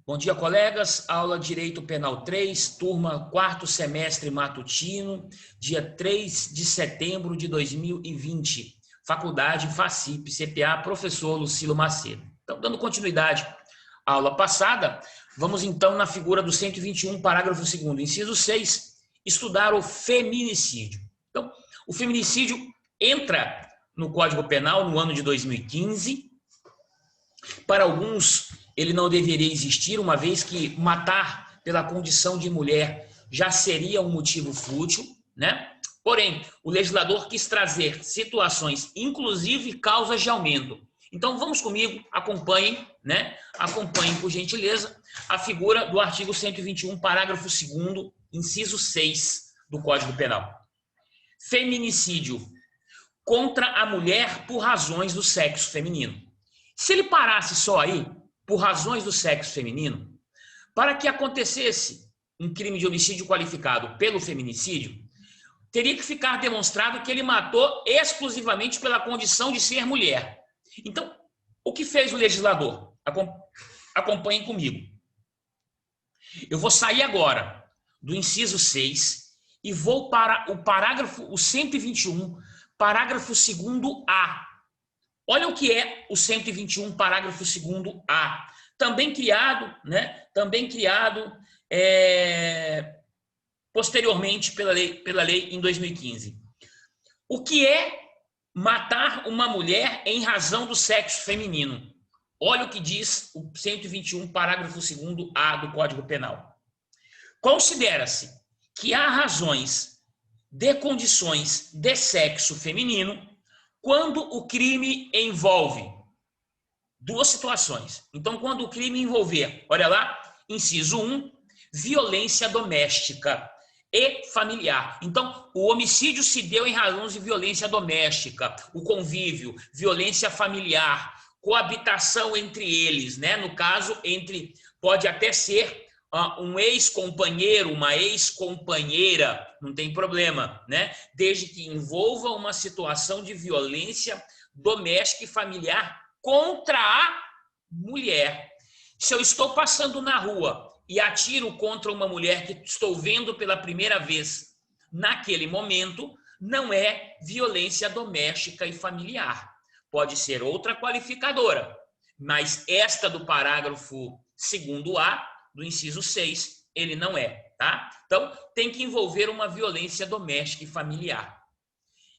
Bom dia, colegas. Aula Direito Penal 3, turma 4º semestre matutino, dia 3 de setembro de 2020. Faculdade FACIP, CPA, professor Lucilo Macedo. Então, dando continuidade à aula passada, vamos então na figura do 121, parágrafo 2º, inciso 6, estudar o feminicídio. Então, o feminicídio entra no Código Penal no ano de 2015. Para alguns, ele não deveria existir, uma vez que matar pela condição de mulher já seria um motivo fútil, né? Porém, o legislador quis trazer situações, inclusive causas de aumento. Então, vamos comigo, acompanhem, né? Acompanhem, por gentileza, a figura do artigo 121, parágrafo 2º, inciso 6 do Código Penal. Feminicídio contra a mulher por razões do sexo feminino. Se ele parasse só aí, por razões do sexo feminino, para que acontecesse um crime de homicídio qualificado pelo feminicídio, teria que ficar demonstrado que ele matou exclusivamente pela condição de ser mulher. Então, o que fez o legislador? Acompanhem comigo. Eu vou sair agora do inciso 6 e vou para o 121, parágrafo 2º-A. Olha o que é o 121, parágrafo 2º-A. Também criado, né? Também criado posteriormente pela lei em 2015. O que é matar uma mulher em razão do sexo feminino? Olha o que diz o 121, parágrafo 2º-A do Código Penal. Considera-se que há razões de condições de sexo feminino quando o crime envolve duas situações. Então, quando o crime envolver, olha lá, inciso 1, violência doméstica e familiar. Então, o homicídio se deu em razão de violência doméstica, o convívio, violência familiar, coabitação entre eles, né? No caso, pode até ser um ex-companheiro, uma ex-companheira, não tem problema, né? Desde que envolva uma situação de violência doméstica e familiar contra a mulher. Se eu estou passando na rua e atiro contra uma mulher que estou vendo pela primeira vez, naquele momento, não é violência doméstica e familiar. Pode ser outra qualificadora, mas esta do parágrafo 2º-A, do inciso 6, ele não é, tá? Então, tem que envolver uma violência doméstica e familiar.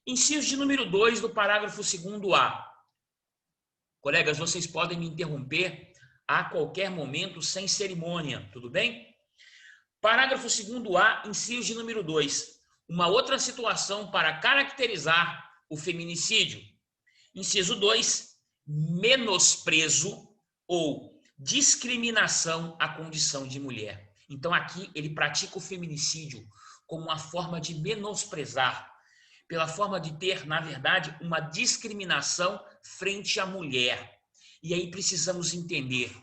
Inciso de número 2 do parágrafo 2º-A. Colegas, vocês podem me interromper a qualquer momento, sem cerimônia, tudo bem? Parágrafo 2º-A, inciso de número 2. Uma outra situação para caracterizar o feminicídio. Inciso 2, menosprezo ou discriminação à condição de mulher. Então, aqui, ele pratica o feminicídio como uma forma de menosprezar, pela forma de ter, na verdade, uma discriminação frente à mulher. E aí precisamos entender,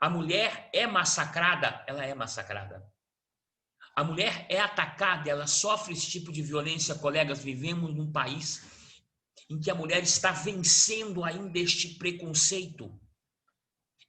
a mulher é massacrada? Ela é massacrada. A mulher é atacada, ela sofre esse tipo de violência. Colegas, vivemos num país em que a mulher está vencendo ainda este preconceito.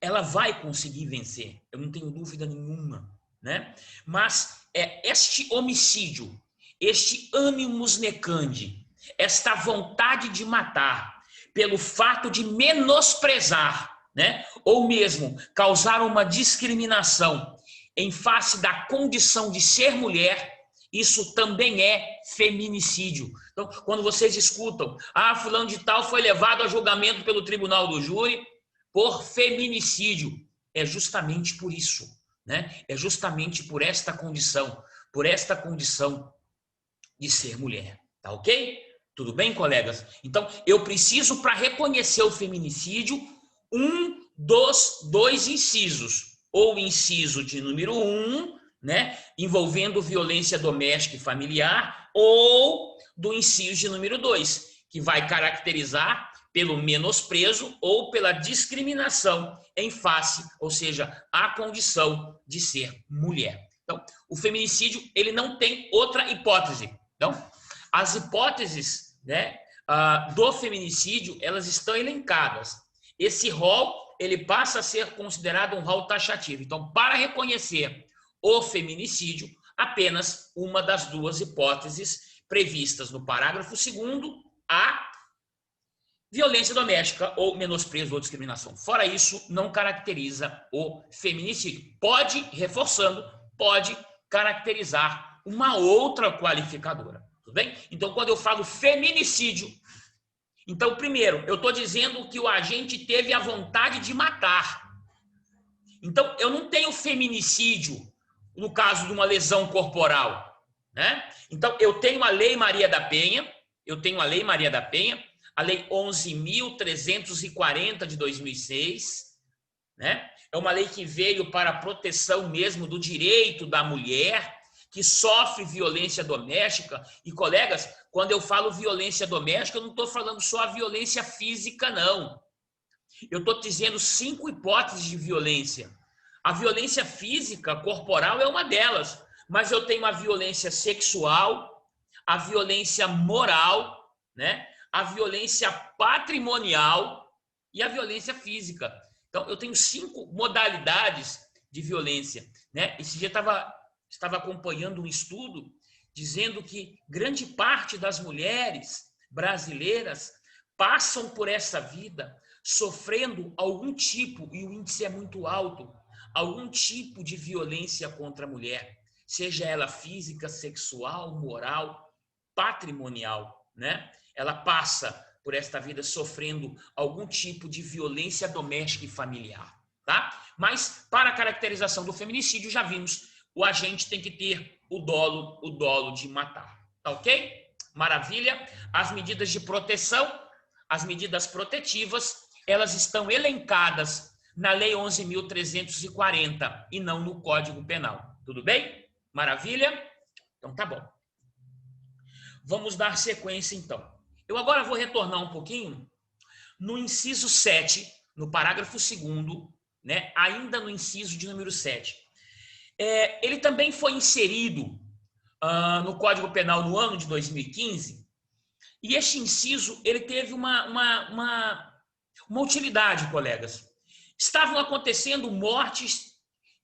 Ela vai conseguir vencer, eu não tenho dúvida nenhuma, né? Mas este homicídio, este animus necandi, esta vontade de matar, pelo fato de menosprezar, né? Ou mesmo causar uma discriminação em face da condição de ser mulher, isso também é feminicídio. Então, quando vocês escutam, fulano de tal foi levado a julgamento pelo tribunal do júri por feminicídio, é justamente por isso, né? É justamente por esta condição de ser mulher, tá ok? Tudo bem, colegas? Então, eu preciso, para reconhecer o feminicídio, um dos dois incisos, ou inciso de número 1, né, envolvendo violência doméstica e familiar, ou do inciso de número 2, que vai caracterizar pelo menosprezo ou pela discriminação em face, ou seja, a condição de ser mulher. Então, o feminicídio, ele não tem outra hipótese. Então, as hipóteses, né, do feminicídio, elas estão elencadas. Esse rol ele passa a ser considerado um rol taxativo. Então, para reconhecer o feminicídio, apenas uma das duas hipóteses previstas no parágrafo 2º, a violência doméstica ou menosprezo ou discriminação. Fora isso, não caracteriza o feminicídio. Pode, reforçando, pode caracterizar uma outra qualificadora. Tudo bem? Então, quando eu falo feminicídio, então, primeiro, eu estou dizendo que o agente teve a vontade de matar. Então, eu não tenho feminicídio no caso de uma lesão corporal, né? Então, eu tenho a Lei Maria da Penha, a Lei 11.340 de 2006, né? É uma lei que veio para a proteção mesmo do direito da mulher que sofre violência doméstica. E, colegas, quando eu falo violência doméstica, eu não estou falando só a violência física, não. Eu estou dizendo 5 hipóteses de violência. A violência física, corporal, é uma delas. Mas eu tenho a violência sexual, a violência moral, né? A violência patrimonial e a violência física. Então, eu tenho 5 modalidades de violência, né? Esse dia estava acompanhando um estudo dizendo que grande parte das mulheres brasileiras passam por essa vida sofrendo algum tipo, e o índice é muito alto, algum tipo de violência contra a mulher, seja ela física, sexual, moral, patrimonial, né? Ela passa por esta vida sofrendo algum tipo de violência doméstica e familiar, tá? Mas para a caracterização do feminicídio, já vimos, o agente tem que ter o dolo de matar, tá ok? Maravilha. As medidas de proteção, as medidas protetivas, elas estão elencadas na Lei 11.340 e não no Código Penal. Tudo bem? Maravilha? Então tá bom. Vamos dar sequência então. Eu agora vou retornar um pouquinho no inciso 7, no parágrafo 2º, né? Ainda no inciso de número 7. Ele também foi inserido no Código Penal no ano de 2015, e este inciso ele teve uma utilidade, colegas. Estavam acontecendo mortes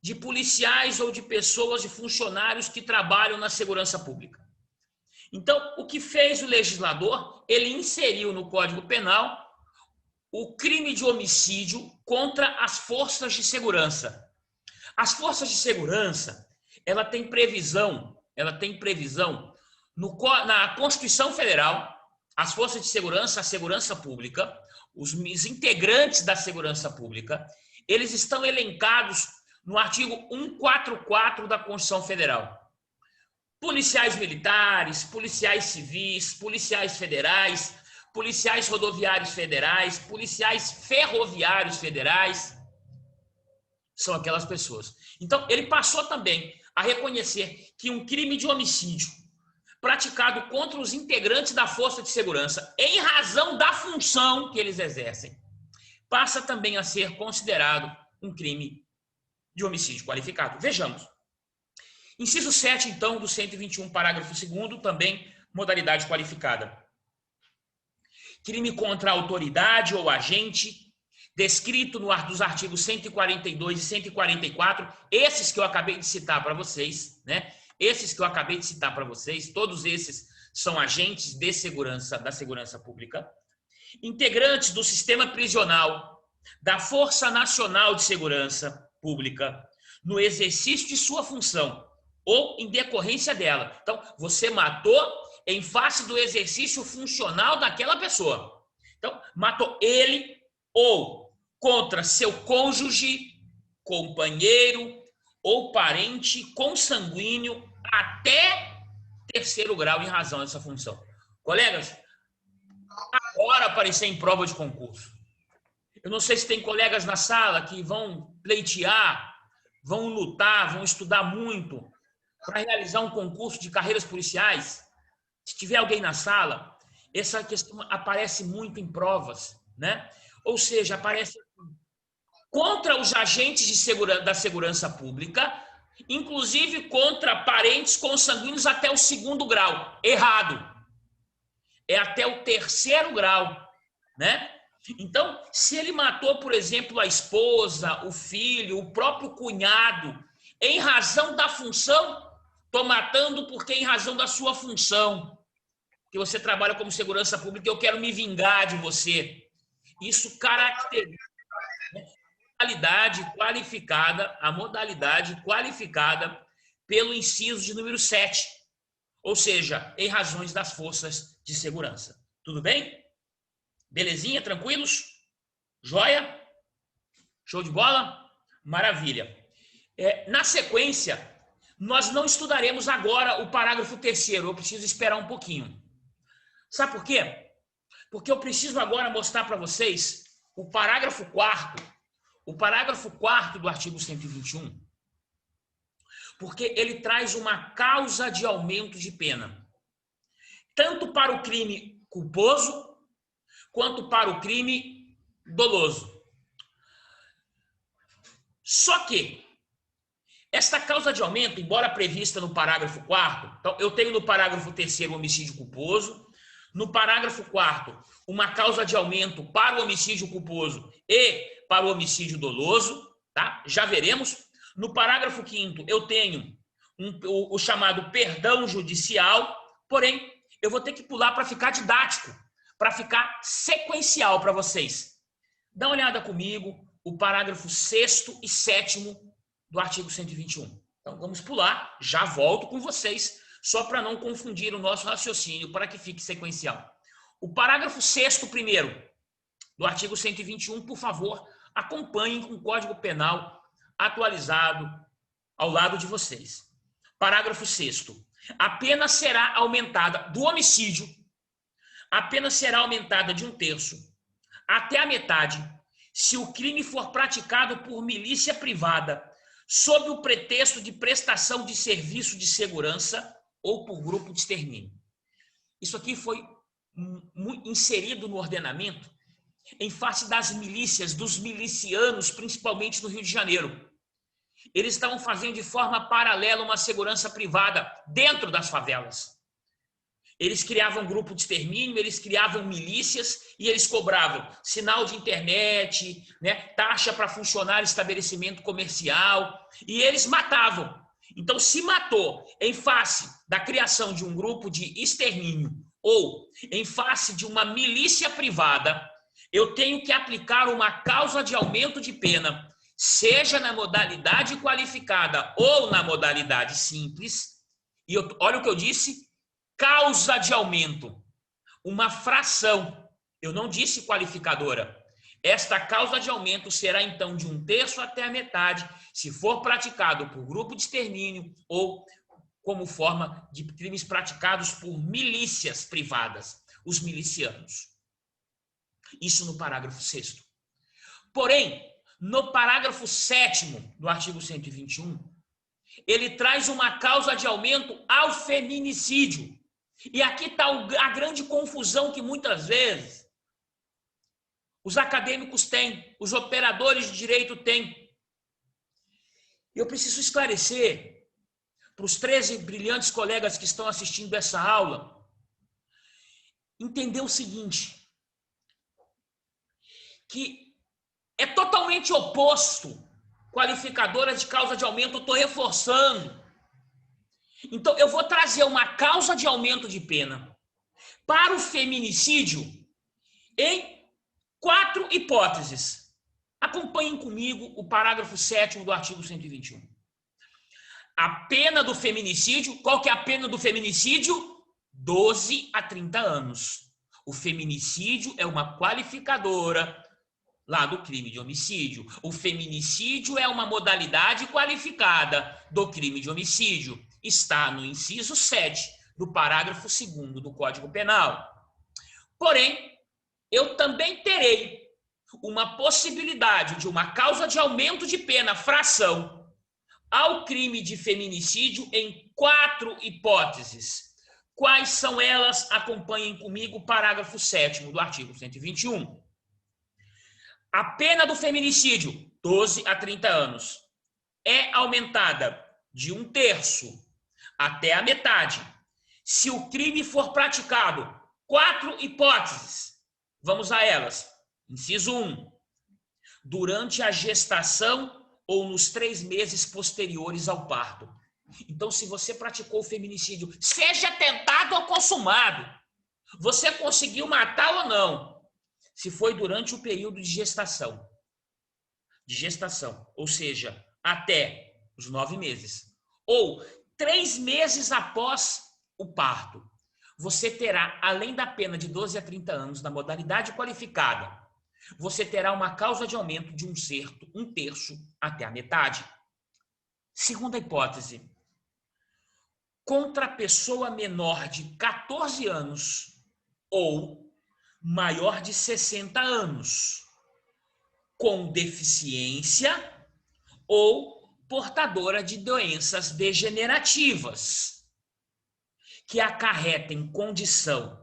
de policiais ou de pessoas, de funcionários que trabalham na segurança pública. Então, o que fez o legislador? Ele inseriu no Código Penal o crime de homicídio contra as forças de segurança. As forças de segurança, ela tem previsão na Constituição Federal, as forças de segurança, a segurança pública, os integrantes da segurança pública, eles estão elencados no artigo 144 da Constituição Federal. Policiais militares, policiais civis, policiais federais, policiais rodoviários federais, policiais ferroviários federais, são aquelas pessoas. Então, ele passou também a reconhecer que um crime de homicídio praticado contra os integrantes da força de segurança, em razão da função que eles exercem, passa também a ser considerado um crime de homicídio qualificado. Vejamos. Inciso 7, então, do 121, parágrafo 2º, também modalidade qualificada. Crime contra a autoridade ou agente, descrito nos artigos 142 e 144, esses que eu acabei de citar para vocês, né? Esses que eu acabei de citar para vocês, todos esses são agentes de segurança, da segurança pública, integrantes do sistema prisional, da Força Nacional de Segurança Pública, no exercício de sua função ou em decorrência dela. Então, você matou em face do exercício funcional daquela pessoa. Então, matou ele ou contra seu cônjuge, companheiro ou parente consanguíneo até 3º grau em razão dessa função. Colegas, agora aparecer em prova de concurso. Eu não sei se tem colegas na sala que vão pleitear, vão lutar, vão estudar muito para realizar um concurso de carreiras policiais. Se tiver alguém na sala, essa questão aparece muito em provas, né? Ou seja, aparece contra os agentes da segurança pública, inclusive contra parentes consanguíneos até o 2º grau. Errado. É até o 3º grau, né? Então, se ele matou, por exemplo, a esposa, o filho, o próprio cunhado, em razão da função, estou matando porque em razão da sua função, que você trabalha como segurança pública, eu quero me vingar de você. Isso caracteriza a modalidade qualificada pelo inciso de número 7, ou seja, em razões das forças de segurança. Tudo bem? Belezinha? Tranquilos? Joia? Show de bola? Maravilha. Na sequência, nós não estudaremos agora o parágrafo 3º, eu preciso esperar um pouquinho. Sabe por quê? Porque eu preciso agora mostrar para vocês o parágrafo 4º, do artigo 121, porque ele traz uma causa de aumento de pena, tanto para o crime culposo, quanto para o crime doloso. Só que esta causa de aumento, embora prevista no parágrafo 4º, então eu tenho no parágrafo 3º o homicídio culposo, no parágrafo 4º uma causa de aumento para o homicídio culposo e para o homicídio doloso, tá? Já veremos. No parágrafo 5º eu tenho o chamado perdão judicial, porém eu vou ter que pular para ficar didático, para ficar sequencial para vocês. Dá uma olhada comigo, o parágrafo 6º e 7º do artigo 121. Então vamos pular, já volto com vocês, só para não confundir o nosso raciocínio, para que fique sequencial. O parágrafo 6º primeiro do artigo 121, por favor, acompanhem com o Código Penal atualizado ao lado de vocês. Parágrafo 6º. A pena será aumentada do homicídio, a pena será aumentada de 1/3 até a metade, se o crime for praticado por milícia privada, sob o pretexto de prestação de serviço de segurança ou por grupo de extermínio. Isso aqui foi inserido no ordenamento em face das milícias, dos milicianos, principalmente no Rio de Janeiro. Eles estavam fazendo de forma paralela uma segurança privada dentro das favelas. Eles criavam grupo de extermínio, eles criavam milícias e eles cobravam sinal de internet, né, taxa para funcionar estabelecimento comercial, e eles matavam. Então, se matou em face da criação de um grupo de extermínio ou em face de uma milícia privada, eu tenho que aplicar uma causa de aumento de pena, seja na modalidade qualificada ou na modalidade simples. E olha o que eu disse, causa de aumento, uma fração, eu não disse qualificadora. Esta causa de aumento será então de 1/3 até a metade, se for praticado por grupo de extermínio ou como forma de crimes praticados por milícias privadas, os milicianos. Isso no parágrafo 6º. Porém, no parágrafo 7º do artigo 121, ele traz uma causa de aumento ao feminicídio. E aqui está a grande confusão que muitas vezes os acadêmicos têm, os operadores de direito têm. Eu preciso esclarecer para os 13 brilhantes colegas que estão assistindo essa aula, entender o seguinte, que é totalmente oposto qualificadora de causa de aumento, eu estou reforçando. Então, eu vou trazer uma causa de aumento de pena para o feminicídio em 4 hipóteses. Acompanhem comigo o parágrafo 7º do artigo 121. A pena do feminicídio, qual que é a pena do feminicídio? 12 a 30 anos. O feminicídio é uma qualificadora lá do crime de homicídio. O feminicídio é uma modalidade qualificada do crime de homicídio. Está no inciso 7 do parágrafo 2º do Código Penal. Porém, eu também terei uma possibilidade de uma causa de aumento de pena, fração, ao crime de feminicídio em 4 hipóteses. Quais são elas? Acompanhem comigo o parágrafo 7º do artigo 121. A pena do feminicídio, 12 a 30 anos, é aumentada de 1/3 até a metade, se o crime for praticado. 4 hipóteses, vamos a elas. Inciso 1. Durante a gestação ou nos 3 meses posteriores ao parto. Então, se você praticou o feminicídio, seja tentado ou consumado, você conseguiu matar ou não, se foi durante o período de gestação, ou seja, até os 9 meses, ou 3 meses após o parto, você terá, além da pena de 12 a 30 anos na modalidade qualificada, você terá uma causa de aumento de 1/3 até a metade. Segunda hipótese, contra a pessoa menor de 14 anos ou maior de 60 anos, com deficiência ou portadora de doenças degenerativas, que acarretem condição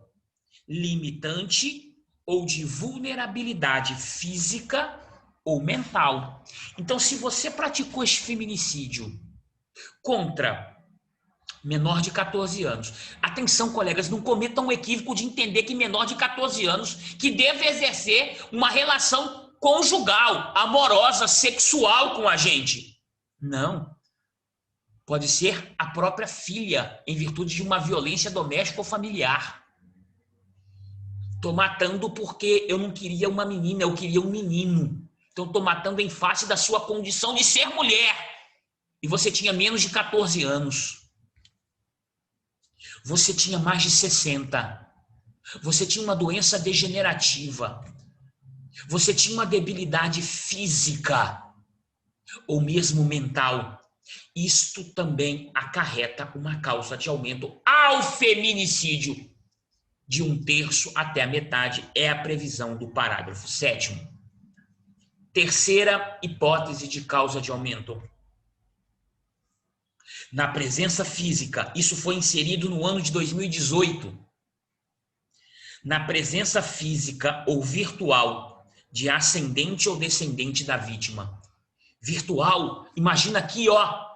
limitante ou de vulnerabilidade física ou mental. Então, se você praticou esse feminicídio contra menor de 14 anos, atenção, colegas, não cometam o equívoco de entender que menor de 14 anos que deve exercer uma relação conjugal, amorosa, sexual com a gente. Não. Pode ser a própria filha, em virtude de uma violência doméstica ou familiar. Tô matando porque eu não queria uma menina, eu queria um menino. Então tô matando em face da sua condição de ser mulher. E você tinha menos de 14 anos. Você tinha mais de 60. Você tinha uma doença degenerativa. Você tinha uma debilidade física ou mesmo mental. Isto também acarreta uma causa de aumento ao feminicídio de 1/3 até a metade, é a previsão do parágrafo 7º. Terceira hipótese de causa de aumento. Na presença física, isso foi inserido no ano de 2018. Na presença física ou virtual de ascendente ou descendente da vítima. Virtual, imagina aqui, ó.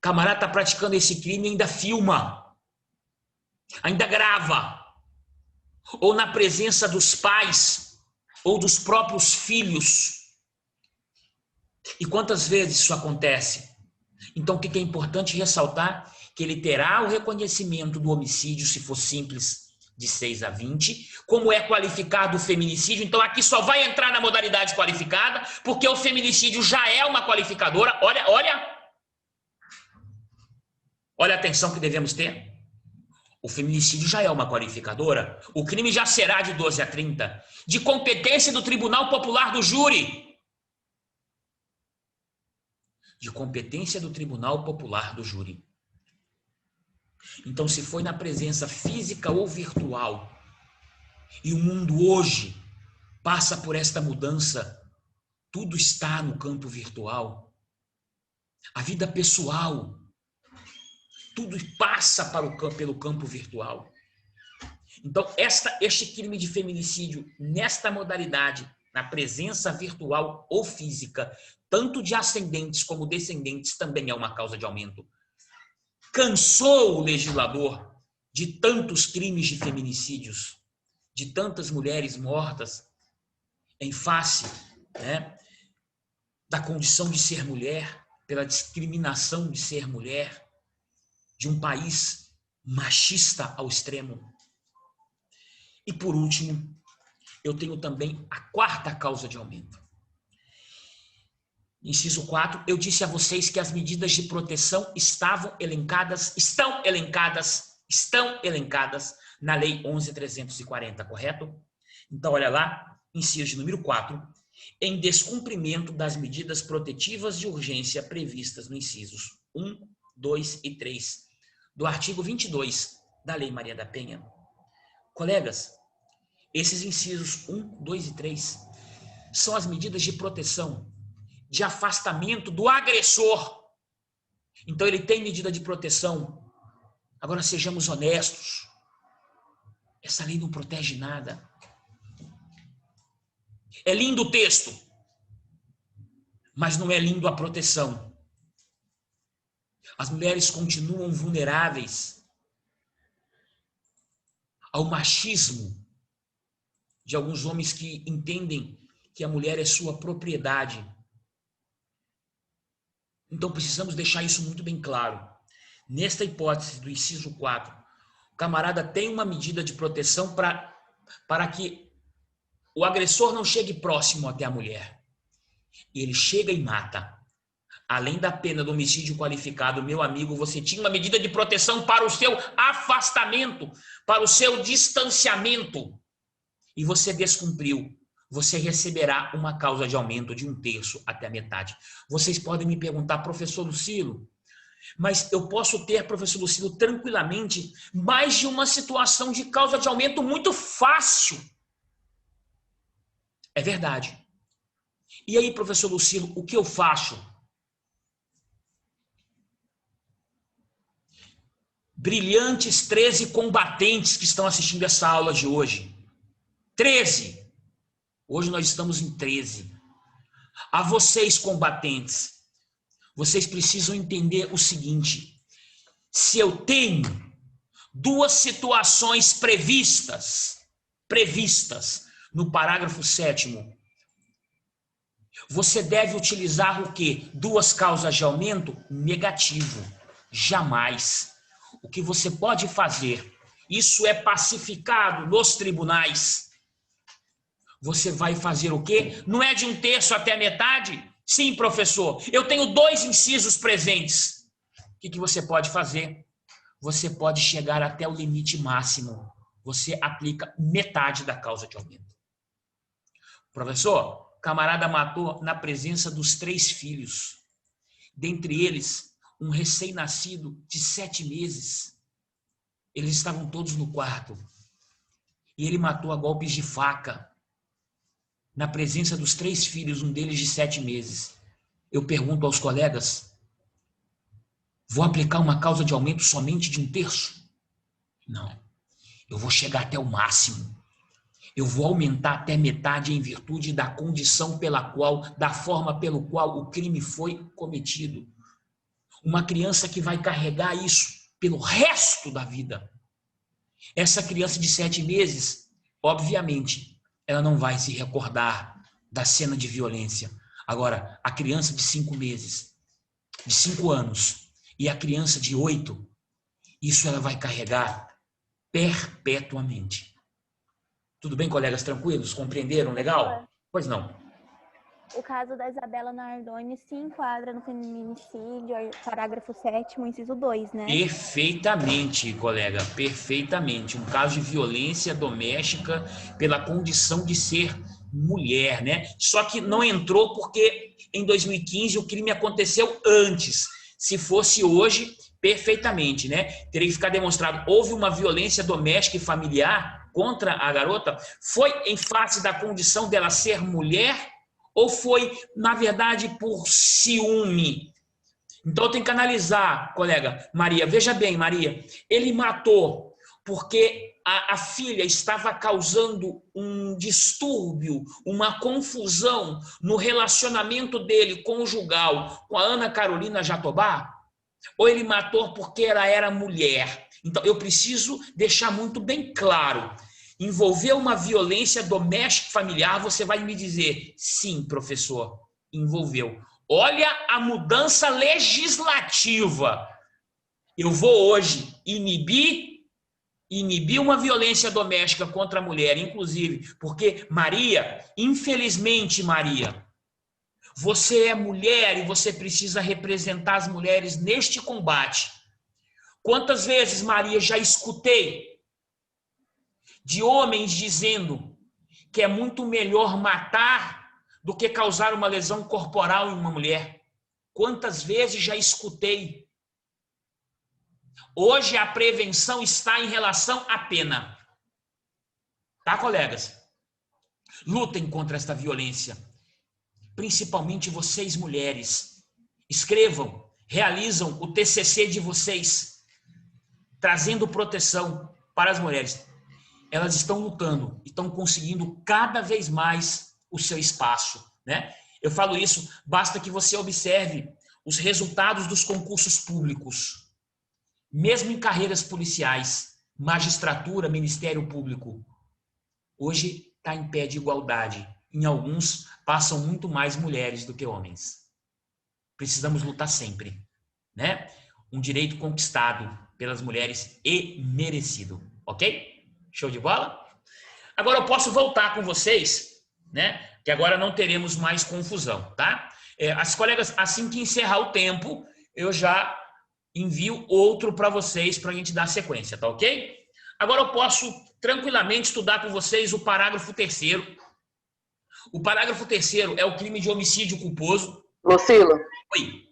Camarada tá praticando esse crime e ainda filma. Ainda grava. Ou na presença dos pais ou dos próprios filhos. E quantas vezes isso acontece? Então, o que é importante ressaltar? Que ele terá o reconhecimento do homicídio, se for simples, de 6 a 20. Como é qualificado o feminicídio? Então, aqui só vai entrar na modalidade qualificada, porque o feminicídio já é uma qualificadora. Olha a atenção que devemos ter. O feminicídio já é uma qualificadora. O crime já será de 12 a 30. De competência do Tribunal Popular do Júri. De competência do Tribunal Popular do Júri. Então, se foi na presença física ou virtual, e o mundo hoje passa por esta mudança, tudo está no campo virtual. A vida pessoal, tudo passa pelo campo virtual. Então, este crime de feminicídio, nesta modalidade, na presença virtual ou física, tanto de ascendentes como descendentes, também é uma causa de aumento. Cansou o legislador de tantos crimes de feminicídios, de tantas mulheres mortas em face, né, da condição de ser mulher, pela discriminação de ser mulher, de um país machista ao extremo. E por último, eu tenho também a quarta causa de aumento. Inciso 4, eu disse a vocês que as medidas de proteção estão elencadas na Lei 11.340, correto? Então, olha lá, inciso número 4, em descumprimento das medidas protetivas de urgência previstas no incisos 1, 2 e 3 do artigo 22 da Lei Maria da Penha. Colegas, esses incisos 1, 2 e 3 são as medidas de proteção, de afastamento do agressor. Então ele tem medida de proteção. Agora sejamos honestos. Essa lei não protege nada. É lindo o texto, mas não é lindo a proteção. As mulheres continuam vulneráveis ao machismo de alguns homens que entendem que a mulher é sua propriedade. Então precisamos deixar isso muito bem claro. Nesta hipótese do inciso 4, o camarada tem uma medida de proteção para que o agressor não chegue próximo até a mulher. E ele chega e mata. Além da pena do homicídio qualificado, meu amigo, você tinha uma medida de proteção para o seu afastamento, para o seu distanciamento. E você descumpriu. Você receberá uma causa de aumento de 1/3 até a metade. Vocês podem me perguntar, professor Lucilo, mas eu posso ter, professor Lucilo, tranquilamente mais de uma situação de causa de aumento muito fácil. É verdade. E aí, professor Lucilo, o que eu faço? Brilhantes 13 combatentes que estão assistindo essa aula de hoje. 13. Hoje nós estamos em 13. A vocês, combatentes, vocês precisam entender o seguinte: se eu tenho duas situações previstas no parágrafo 7º, você deve utilizar o quê? Duas causas de aumento? Negativo. Jamais. O que você pode fazer, isso é pacificado nos tribunais. Você vai fazer o quê? Não é de 1/3 até a metade? Sim, professor. Eu tenho 2 incisos presentes. O que você pode fazer? Você pode chegar até o limite máximo. Você aplica metade da causa de aumento. Professor, o camarada matou na presença dos 3 filhos. Dentre eles, um recém-nascido de 7 meses. Eles estavam todos no quarto. E ele matou a golpes de faca. Na presença dos 3 filhos, um deles de 7 meses. Eu pergunto aos colegas, vou aplicar uma causa de aumento somente de 1/3? Não. Eu vou chegar até o máximo. Eu vou aumentar até metade em virtude da condição da forma pelo qual o crime foi cometido. Uma criança que vai carregar isso pelo resto da vida. Essa criança de 7 meses, obviamente, ela não vai se recordar da cena de violência. Agora, a criança de 5 meses, de 5 anos, e a criança de 8, isso ela vai carregar perpetuamente. Tudo bem, colegas? Tranquilos? Compreenderam? Legal? Pois não. O caso da Isabela Nardoni se enquadra no feminicídio, parágrafo 7º, inciso 2, né? Perfeitamente, colega, perfeitamente. Um caso de violência doméstica pela condição de ser mulher, né? Só que não entrou porque em 2015 o crime aconteceu antes. Se fosse hoje, perfeitamente, né? Teria que ficar demonstrado, houve uma violência doméstica e familiar contra a garota, foi em face da condição dela ser mulher ou foi, na verdade, por ciúme? Então tem que analisar, colega. Maria, veja bem, Maria, ele matou porque a filha estava causando um distúrbio, uma confusão no relacionamento dele conjugal com a Ana Carolina Jatobá? Ou ele matou porque ela era mulher? Então eu preciso deixar muito bem claro. Envolveu uma violência doméstica familiar, você vai me dizer, sim, professor, envolveu. Olha a mudança legislativa. Eu vou hoje inibir uma violência doméstica contra a mulher, inclusive, porque Maria, infelizmente, Maria, você é mulher e você precisa representar as mulheres neste combate. Quantas vezes, Maria, já escutei de homens dizendo que é muito melhor matar do que causar uma lesão corporal em uma mulher? Quantas vezes já escutei? Hoje a prevenção está em relação à pena. Tá, colegas? Lutem contra esta violência. Principalmente vocês, mulheres. Escrevam, realizam o TCC de vocês, trazendo proteção para as mulheres. Elas estão lutando, estão conseguindo cada vez mais o seu espaço, né? Eu falo isso, basta que você observe os resultados dos concursos públicos, mesmo em carreiras policiais, magistratura, Ministério Público. Hoje está em pé de igualdade. Em alguns, passam muito mais mulheres do que homens. Precisamos lutar sempre, né? Um direito conquistado pelas mulheres e merecido, ok? Show de bola? Agora eu posso voltar com vocês, né? Que agora não teremos mais confusão, tá? As colegas, assim que encerrar o tempo, eu já envio outro para vocês para a gente dar sequência, tá ok? Agora eu posso tranquilamente estudar com vocês o parágrafo 3º. O parágrafo 3º é o crime de homicídio culposo. Lucilo, Oi.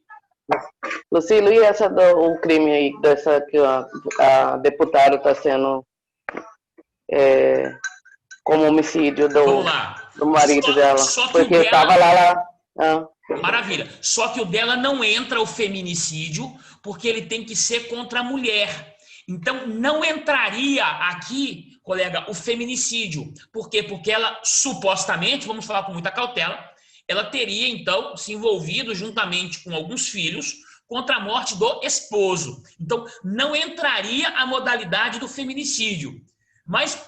Lucilo, e o crime aí, dessa que a deputada está sendo como homicídio Vamos lá. do marido dela? Só que Porque o eu dela... estava lá. Maravilha. Só que o dela não entra o feminicídio, porque ele tem que ser contra a mulher. Então, não entraria aqui, colega, o feminicídio. Por quê? Porque ela, supostamente, vamos falar com muita cautela, ela teria, então, se envolvido juntamente com alguns filhos contra a morte do esposo. Então, não entraria a modalidade do feminicídio. Mas,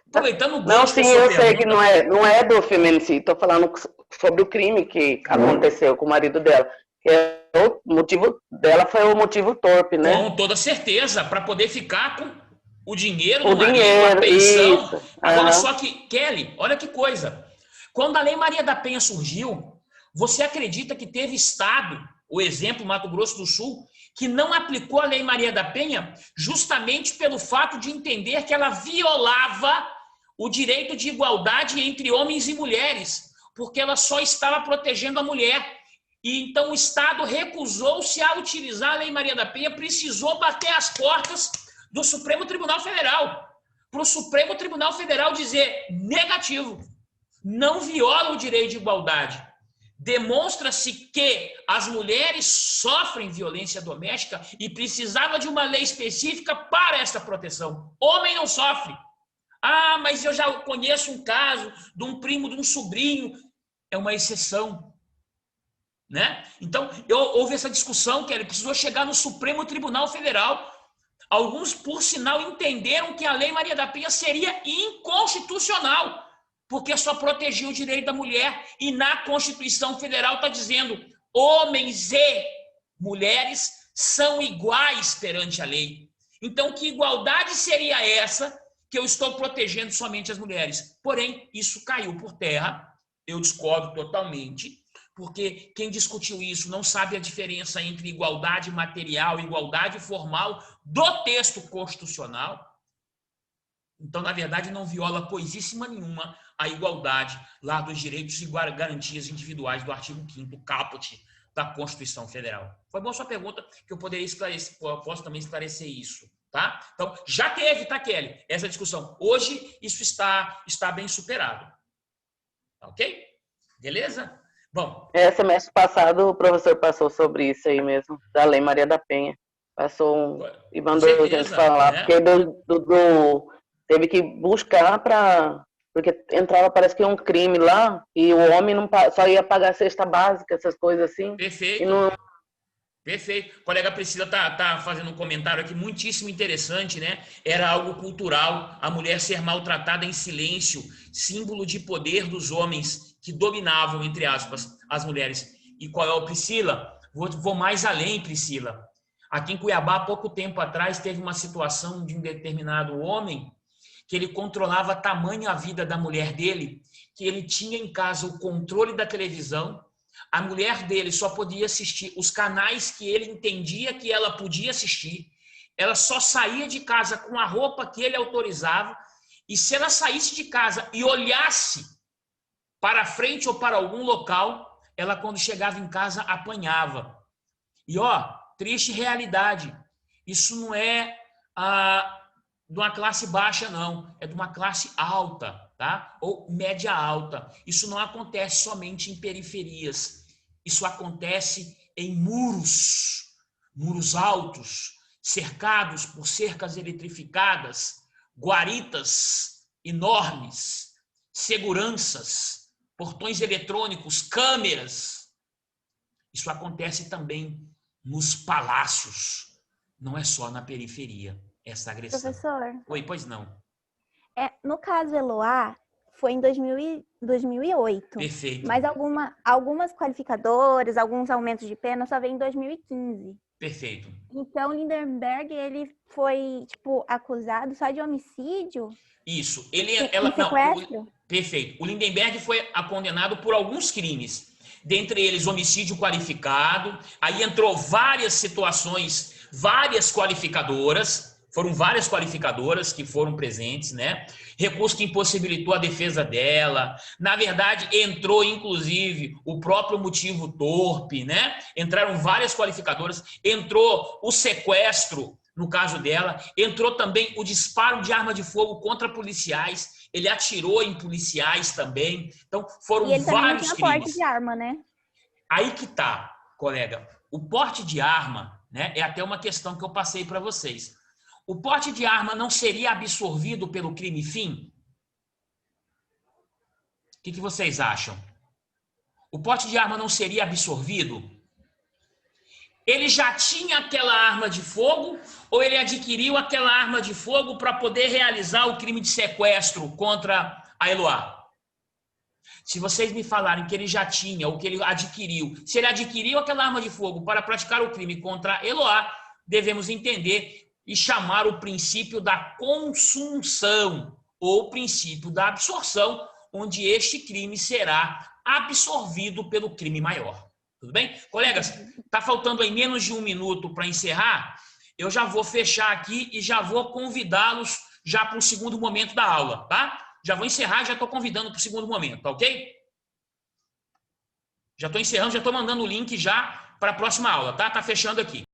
aproveitando o gancho... Não, sim, eu sei que não é do feminicídio. Estou falando sobre o crime que aconteceu com o marido dela. O motivo dela foi o motivo torpe, né? Com toda certeza, para poder ficar com o dinheiro do O marido, dinheiro, a pensão. isso. Agora, só que, Kelly, olha que coisa. Quando a Lei Maria da Penha surgiu, você acredita que teve estado, o exemplo Mato Grosso do Sul, que não aplicou a Lei Maria da Penha justamente pelo fato de entender que ela violava o direito de igualdade entre homens e mulheres, porque ela só estava protegendo a mulher. E então o Estado recusou-se a utilizar a Lei Maria da Penha, precisou bater as portas do Supremo Tribunal Federal, para o Supremo Tribunal Federal dizer negativo, não viola o direito de igualdade. Demonstra-se que as mulheres sofrem violência doméstica e precisava de uma lei específica para essa proteção. Homem não sofre. Ah, mas eu já conheço um caso de um primo, de um sobrinho. É uma exceção. Né? Então, houve essa discussão que ele precisou chegar no Supremo Tribunal Federal. Alguns, por sinal, entenderam que a Lei Maria da Penha seria inconstitucional, porque só protegia o direito da mulher, e na Constituição Federal está dizendo: homens e mulheres são iguais perante a lei. Então, que igualdade seria essa que eu estou protegendo somente as mulheres? Porém, isso caiu por terra, eu discordo totalmente, porque quem discutiu isso não sabe a diferença entre igualdade material e igualdade formal do texto constitucional. Então, na verdade, não viola coisíssima nenhuma a igualdade lá dos direitos e garantias individuais do artigo 5º caput da Constituição Federal. Foi boa sua pergunta, que eu poderia esclarecer, eu posso também esclarecer isso, tá? Então, já teve, tá, Kelly, essa discussão. Hoje, isso está bem superado. Ok? Beleza? Bom. Semestre passado, o professor passou sobre isso aí mesmo, da Lei Maria da Penha. Passou e mandou a gente falar, né? Porque teve que buscar porque entrava, parece que um crime lá, e o homem não, só ia pagar a cesta básica, essas coisas assim. Perfeito. Perfeito. A colega Priscila tá fazendo um comentário aqui muitíssimo interessante, né? Era algo cultural, a mulher ser maltratada em silêncio, símbolo de poder dos homens que dominavam, entre aspas, as mulheres. E qual é, Priscila? Vou mais além, Priscila. Aqui em Cuiabá, há pouco tempo atrás, teve uma situação de um determinado homem que ele controlava tamanho a vida da mulher dele, que ele tinha em casa o controle da televisão. A mulher dele só podia assistir os canais que ele entendia que ela podia assistir. Ela só saía de casa com a roupa que ele autorizava. E se ela saísse de casa e olhasse para frente ou para algum local, ela, quando chegava em casa, apanhava. E, triste realidade. Isso não é de uma classe baixa, não. É de uma classe alta, tá? Ou média alta. Isso não acontece somente em periferias. Isso acontece em muros altos, cercados por cercas eletrificadas, guaritas enormes, seguranças, portões eletrônicos, câmeras. Isso acontece também nos palácios. Não é só na periferia essa agressão. Professor. Oi, pois não. No caso Eloá, foi em 2008. Perfeito. Mas algumas qualificadoras, alguns aumentos de pena só veio em 2015. Perfeito. Então, Lindenberg, ele foi, tipo, acusado só de homicídio? Isso. Sequestro? Perfeito. O Lindenberg foi condenado por alguns crimes. Dentre eles, homicídio qualificado. Aí entrou várias situações, várias qualificadoras. Foram várias qualificadoras que foram presentes, né? Recurso que impossibilitou a defesa dela. Na verdade, entrou, inclusive, o próprio motivo torpe, né? Entraram várias qualificadoras. Entrou o sequestro, no caso dela. Entrou também o disparo de arma de fogo contra policiais. Ele atirou em policiais também. Então, foram vários crimes. E ele também não tinha porte de arma, né? Aí que tá, colega. O porte de arma, né, é até uma questão que eu passei para vocês. O porte de arma não seria absorvido pelo crime fim? O que vocês acham? O porte de arma não seria absorvido? Ele já tinha aquela arma de fogo ou ele adquiriu aquela arma de fogo para poder realizar o crime de sequestro contra a Eloá? Se vocês me falarem que ele já tinha ou que ele adquiriu, se ele adquiriu aquela arma de fogo para praticar o crime contra a Eloá, devemos entender e chamar o princípio da consunção ou princípio da absorção, onde este crime será absorvido pelo crime maior. Tudo bem? Colegas, está faltando aí menos de 1 minuto para encerrar. Eu já vou fechar aqui e já vou convidá-los já para o segundo momento da aula, tá? Já vou encerrar, já estou convidando para o segundo momento, tá ok? Já estou encerrando, já estou mandando o link já para a próxima aula, tá? Tá fechando aqui.